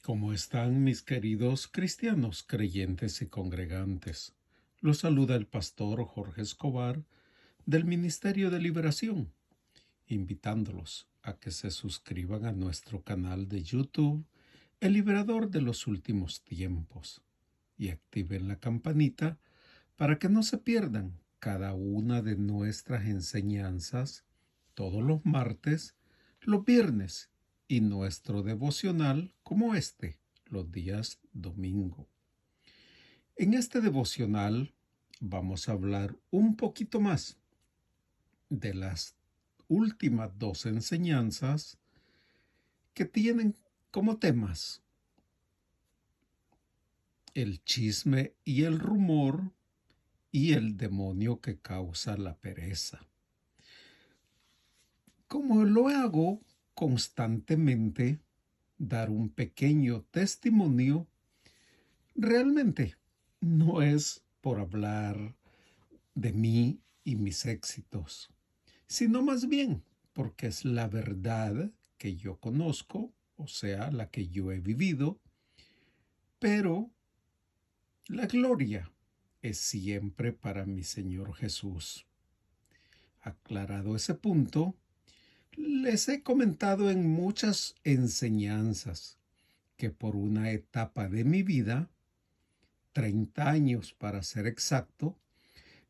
¿Cómo están mis queridos cristianos, creyentes y congregantes? Los saluda el pastor Jorge Escobar del Ministerio de Liberación, invitándolos a que se suscriban a nuestro canal de YouTube, El Liberador de los Últimos Tiempos, y activen la campanita para que no se pierdan cada una de nuestras enseñanzas todos los martes, los viernes y nuestro devocional como los días domingo. En este devocional vamos a hablar un poquito más de las últimas dos enseñanzas que tienen como temas el chisme y el rumor y el demonio que causa la pereza. Como lo hago constantemente, dar un pequeño testimonio realmente no es por hablar de mí y mis éxitos, sino más bien porque es la verdad que yo conozco, o sea, la que yo he vivido, pero la gloria es siempre para mi Señor Jesús. Aclarado ese punto, les he comentado en muchas enseñanzas que por una etapa de mi vida, 30 años para ser exacto,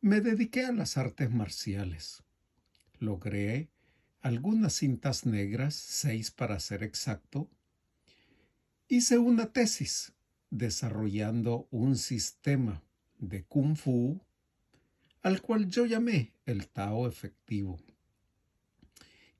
me dediqué a las artes marciales. Logré algunas cintas negras, 6 para ser exacto. Hice una tesis desarrollando un sistema de Kung Fu al cual yo llamé el Tao efectivo.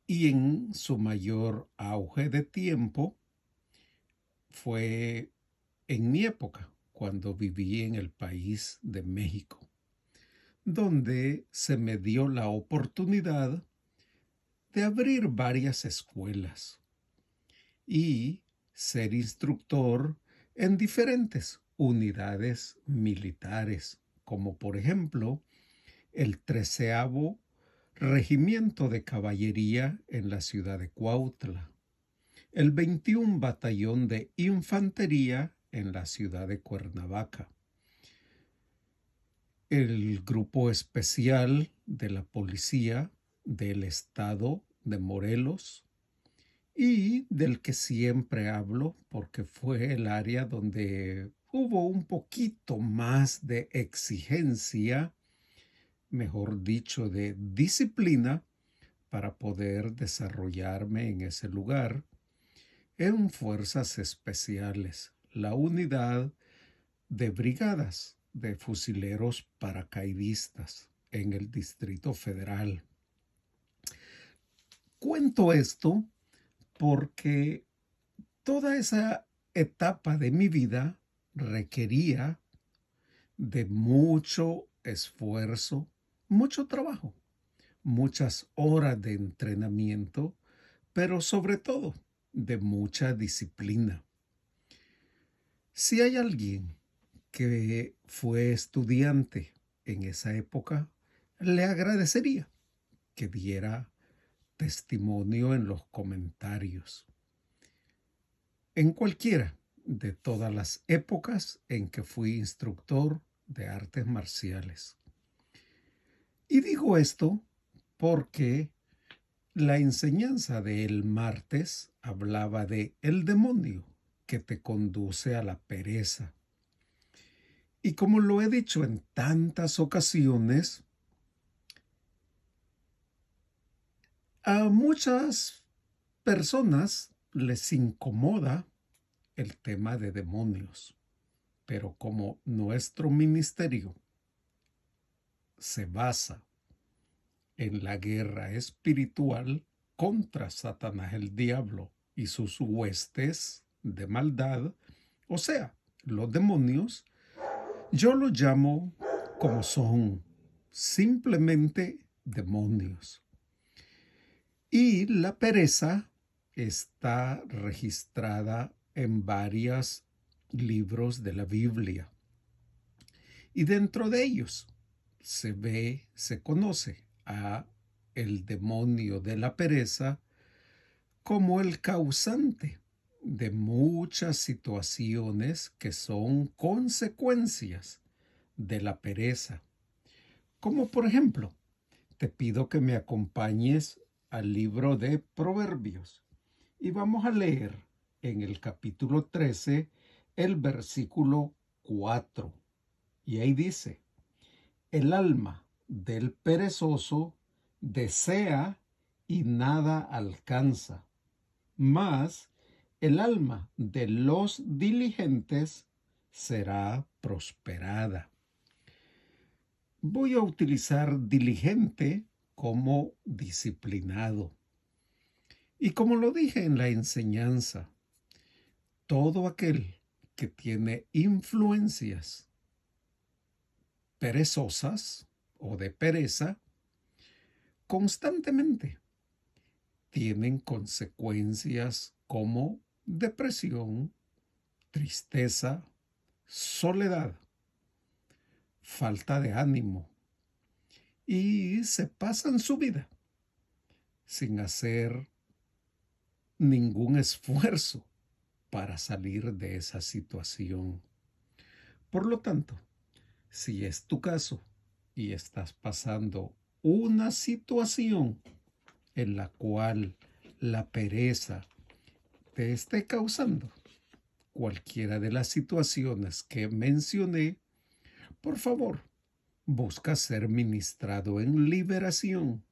Y en su mayor auge de tiempo fue en mi época, cuando viví en el país de México, donde se me dio la oportunidad de abrir varias escuelas y ser instructor en diferentes unidades militares, como por ejemplo el 13º Regimiento de Caballería en la ciudad de Cuautla, el 21 Batallón de Infantería en la ciudad de Cuernavaca, el Grupo Especial de la Policía del Estado de Morelos, y del que siempre hablo porque fue el área donde hubo un poquito más de exigencia, mejor dicho, de disciplina para poder desarrollarme en ese lugar, en Fuerzas Especiales, la unidad de brigadas de fusileros paracaidistas en el Distrito Federal. Cuento esto porque toda esa etapa de mi vida requería de mucho esfuerzo, mucho trabajo, muchas horas de entrenamiento, pero sobre todo de mucha disciplina. Si hay alguien que fue estudiante en esa época, le agradecería que diera testimonio en los comentarios. En cualquiera de todas las épocas en que fui instructor de artes marciales. Y digo esto porque la enseñanza del martes hablaba de el demonio que te conduce a la pereza. Y como lo he dicho en tantas ocasiones, a muchas personas les incomoda el tema de demonios. Pero como nuestro ministerio se basa en la guerra espiritual contra Satanás el diablo y sus huestes de maldad, o sea, los demonios, yo los llamo como son, simplemente demonios. Y la pereza está registrada en varios libros de la Biblia. Y dentro de ellos se conoce a el demonio de la pereza como el causante de muchas situaciones que son consecuencias de la pereza. Como por ejemplo, te pido que me acompañes al libro de Proverbios y vamos a leer en el capítulo 13 el versículo 4. Y ahí dice: el alma del perezoso desea y nada alcanza, mas el alma de los diligentes será prosperada. Voy a utilizar diligente como disciplinado. Y como lo dije en la enseñanza, todo aquel que tiene influencias perezosas o de pereza, constantemente tienen consecuencias como depresión, tristeza, soledad, falta de ánimo, y se pasan su vida sin hacer ningún esfuerzo para salir de esa situación. Por lo tanto, si es tu caso y estás pasando una situación en la cual la pereza te esté causando cualquiera de las situaciones que mencioné, por favor, busca ser ministrado en liberación,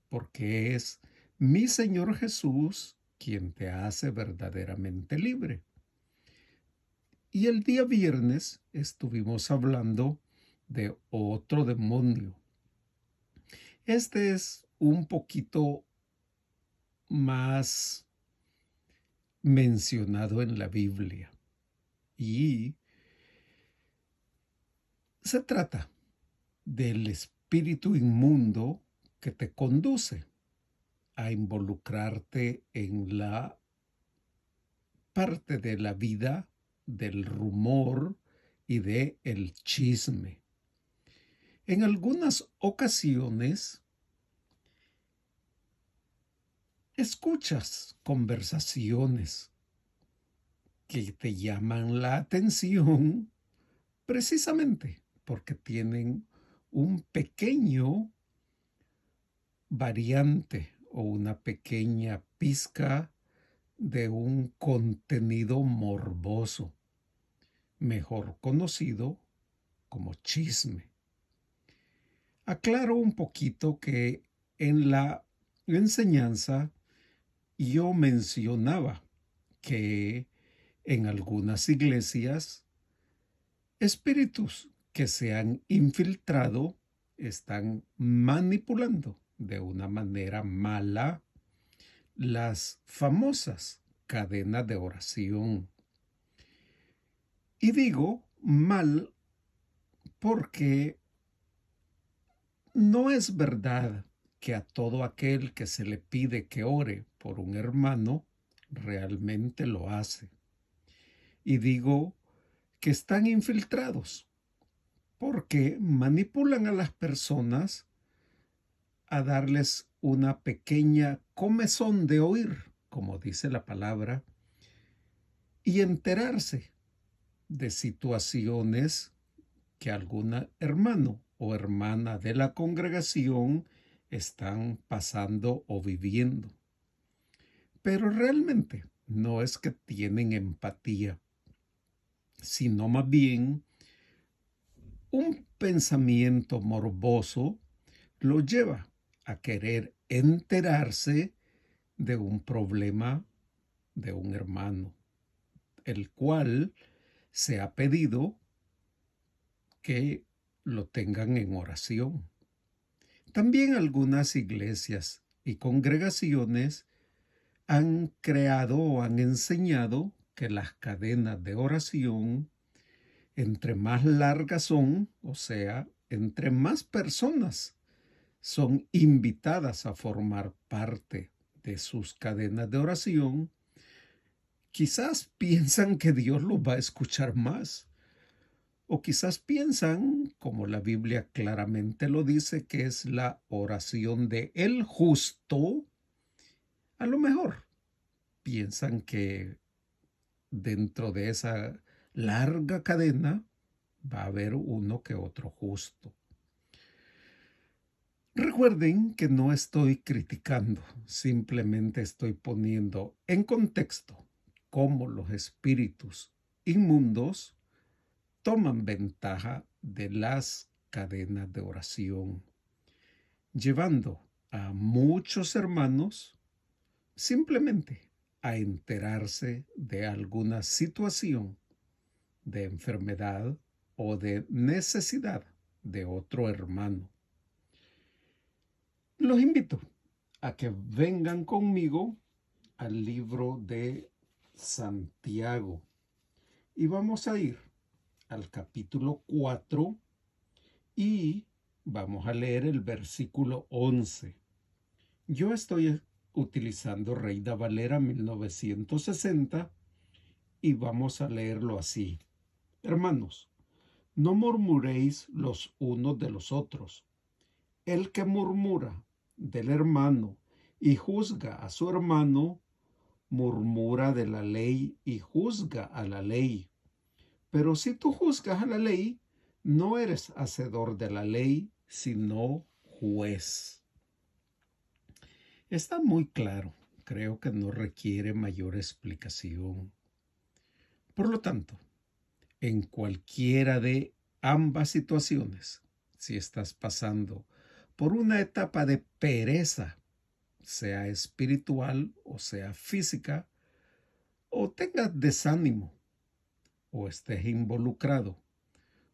porque es mi Señor Jesús quien te hace verdaderamente libre. Y el día viernes estuvimos hablando de otro demonio. Este es un poquito más mencionado en la Biblia y se trata del espíritu inmundo que te conduce a involucrarte en la parte de la vida del rumor y de el chisme. En algunas ocasiones escuchas conversaciones que te llaman la atención precisamente porque tienen un pequeño variante o una pequeña pizca de un contenido morboso, mejor conocido como chisme. Aclaro un poquito que en la enseñanza yo mencionaba que en algunas iglesias espíritus que se han infiltrado están manipulando de una manera mala las famosas cadenas de oración. Y digo mal porque no es verdad que a todo aquel que se le pide que ore por un hermano realmente lo hace. Y digo que están infiltrados porque manipulan a las personas a darles una pequeña comezón de oír, como dice la palabra, y enterarse de situaciones que algún hermano o hermana de la congregación están pasando o viviendo. Pero realmente no es que tienen empatía, sino más bien un pensamiento morboso lo lleva a querer enterarse de un problema de un hermano, el cual se ha pedido que lo tengan en oración. También algunas iglesias y congregaciones han creado o han enseñado que las cadenas de oración, entre más largas son, o sea, entre más personas son invitadas a formar parte de sus cadenas de oración, quizás piensan que Dios los va a escuchar más. O quizás piensan, como la Biblia claramente lo dice, que es la oración de el justo. A lo mejor piensan que dentro de esa larga cadena va a haber uno que otro justo. Recuerden que no estoy criticando, simplemente estoy poniendo en contexto cómo los espíritus inmundos toman ventaja de las cadenas de oración, llevando a muchos hermanos simplemente a enterarse de alguna situación de enfermedad o de necesidad de otro hermano. Los invito a que vengan conmigo al libro de Santiago y vamos a ir al capítulo 4 y vamos a leer el versículo 11. Yo estoy utilizando Reina Valera 1960 y vamos a leerlo así. Hermanos, no murmuréis los unos de los otros. El que murmura del hermano y juzga a su hermano, murmura de la ley y juzga a la ley. Pero si tú juzgas a la ley, no eres hacedor de la ley, sino juez. Está muy claro, creo que no requiere mayor explicación. Por lo tanto, en cualquiera de ambas situaciones, si estás pasando por una etapa de pereza, sea espiritual o sea física, o tengas desánimo, o estés involucrado,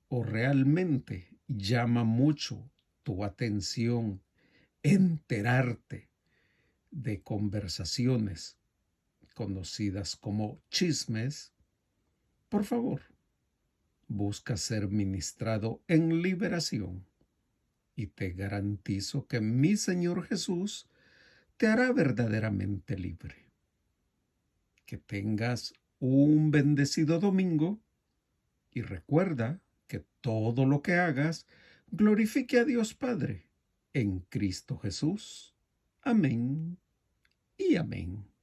o realmente llama mucho tu atención enterarte de conversaciones conocidas como chismes, por favor, busca ser ministrado en liberación y te garantizo que mi Señor Jesús te hará verdaderamente libre. Que tengas un bendecido domingo y recuerda que todo lo que hagas glorifique a Dios Padre en Cristo Jesús. Amén y amén.